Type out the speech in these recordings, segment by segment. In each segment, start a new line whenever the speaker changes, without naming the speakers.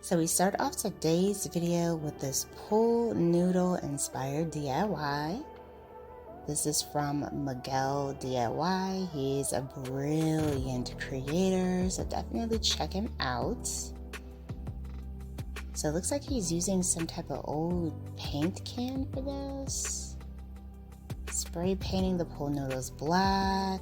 So we start off today's video with this pool noodle inspired DIY. This is from Miguel DIY. He's a brilliant creator, so definitely check him out. So it looks like he's using some type of old paint can for this. Spray painting the pool noodles black.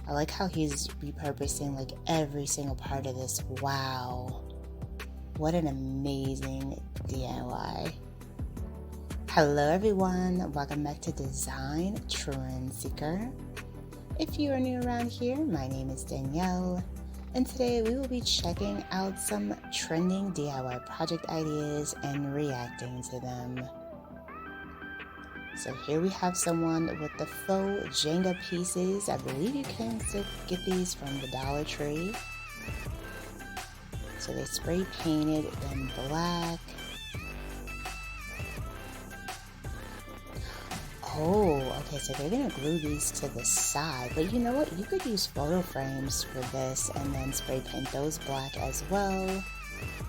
I like how he's repurposing like every single part of this. Wow. What an amazing DIY. Hello everyone, welcome back to Design Trend Seeker. If you are new around here, my name is Danielle, and today we will be checking out some trending DIY project ideas and reacting to them. So here we have someone with the faux Jenga pieces. I believe you can get these from the Dollar Tree. So they spray painted them black. Oh, okay, so they're gonna glue these to the side. But you know what? You could use photo frames for this and then spray paint those black as well.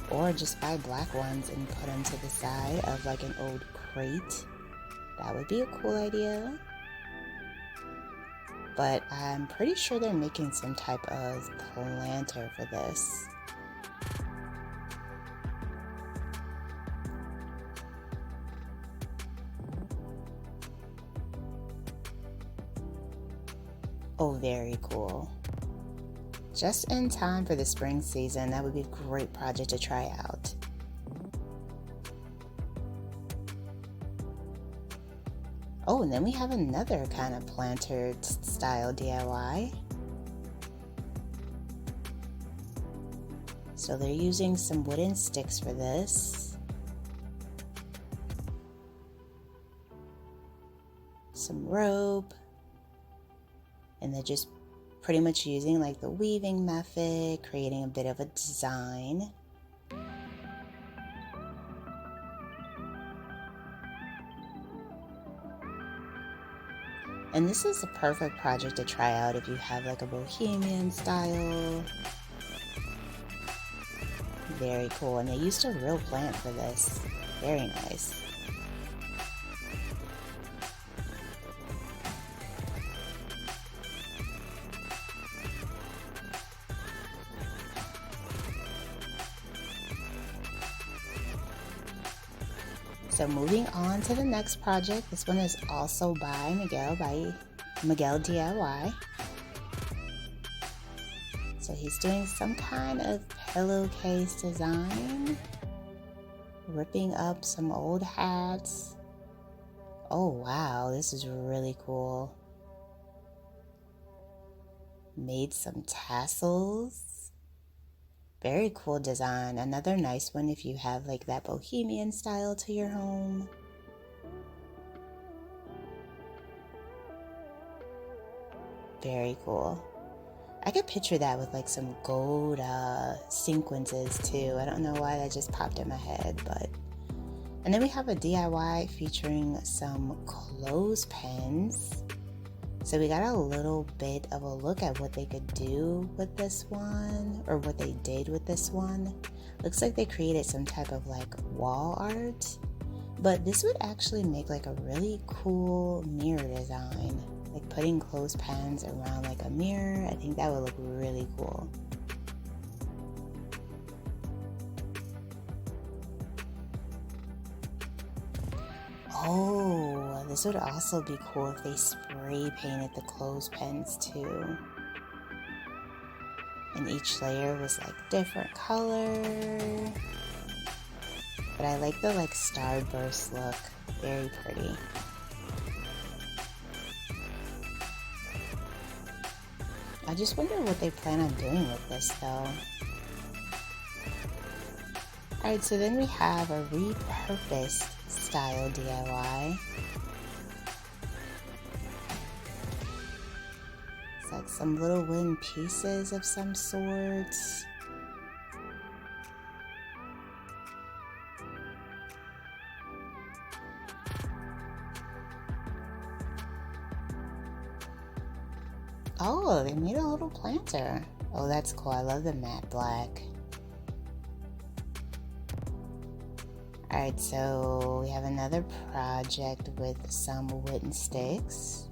Or just buy black ones and put them to the side of like an old crate. That would be a cool idea. But I'm pretty sure they're making some type of planter for this. Oh, very cool. Just in time for the spring season, that would be a great project to try out. Oh, and then we have another kind of planter style DIY. So they're using some wooden sticks for this. Some rope. And they're just pretty much using like the weaving method, creating a bit of a design. And this is a perfect project to try out if you have like a Bohemian style. Very cool. And they used a real plant for this. Very nice. So moving on to the next project. This one is also by Miguel DIY. So he's doing some kind of pillowcase design. Ripping up some old hats. Oh wow, this is really cool. Made some tassels. Very cool design. Another nice one if you have like that Bohemian style to your home. Very cool. I could picture that with like some gold sequences too. I don't know why that just popped in my head, but. And then we have a DIY featuring some clothespins. So we got a little bit of a look at what they could do with this one, or what they did with this one. Looks like they created some type of like wall art, but this would actually make like a really cool mirror design. Like putting clothespins around like a mirror, I think that would look really cool. Oh, this would also be cool if they spray painted the clothespins too. And each layer was like different color. But I like the like starburst look. Very pretty. I just wonder what they plan on doing with this though. Alright, so then we have a repurposed style DIY. It's like some little wooden pieces of some sorts. Oh, they made a little planter. Oh, that's cool. I love the matte black. Alright, so we have another project with some wooden sticks.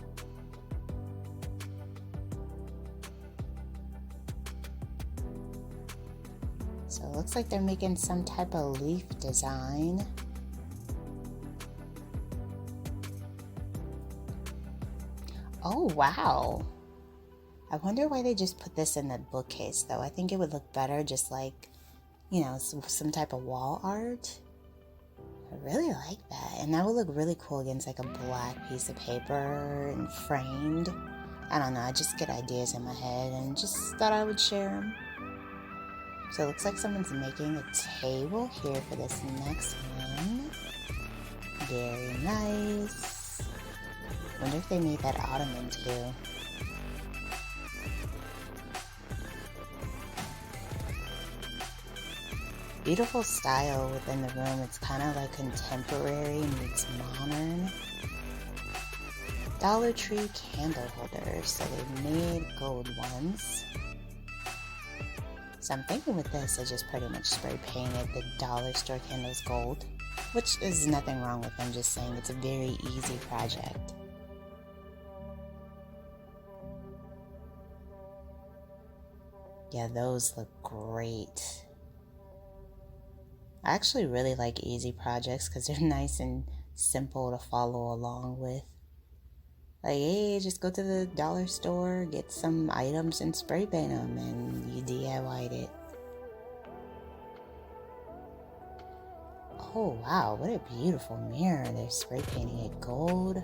So it looks like they're making some type of leaf design. Oh, wow. I wonder why they just put this in the bookcase, though. I think it would look better just like, you know, some type of wall art. I really like that. And that would look really cool against like a black piece of paper and framed. I don't know, I just get ideas in my head and just thought I would share them. So it looks like someone's making a table here for this next one. Very nice. Wonder if they made that ottoman too. Beautiful style within the room. It's kind of like contemporary meets modern. Dollar Tree candle holders. So they made gold ones. So I'm thinking with this, I just pretty much spray painted the dollar store candles gold, which is nothing wrong with them, just saying it's a very easy project. Yeah, those look great. I actually really like easy projects because they're nice and simple to follow along with. Like, hey, just go to the dollar store, get some items and spray paint them, and you DIY'd it. Oh wow, what a beautiful mirror. They're spray painting it gold.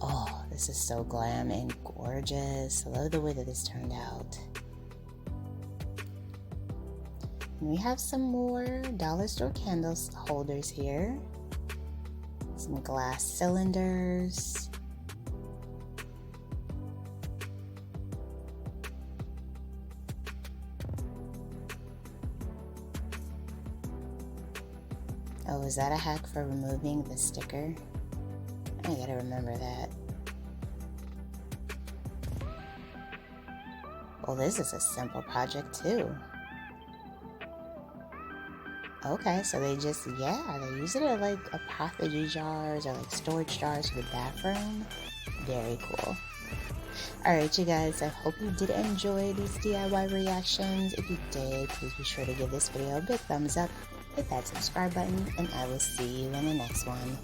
Oh, this is so glam and gorgeous. I love the way that this turned out. And we have some more dollar store candles holders here. Some glass cylinders. Oh, is that a hack for removing the sticker? I gotta remember that. Well, this is a simple project too. Okay, so they just, yeah, they use it at like apothecary jars or like storage jars for the bathroom. Very cool. Alright, you guys, I hope you did enjoy these DIY reactions. If you did, please be sure to give this video a big thumbs up, hit that subscribe button, and I will see you in the next one.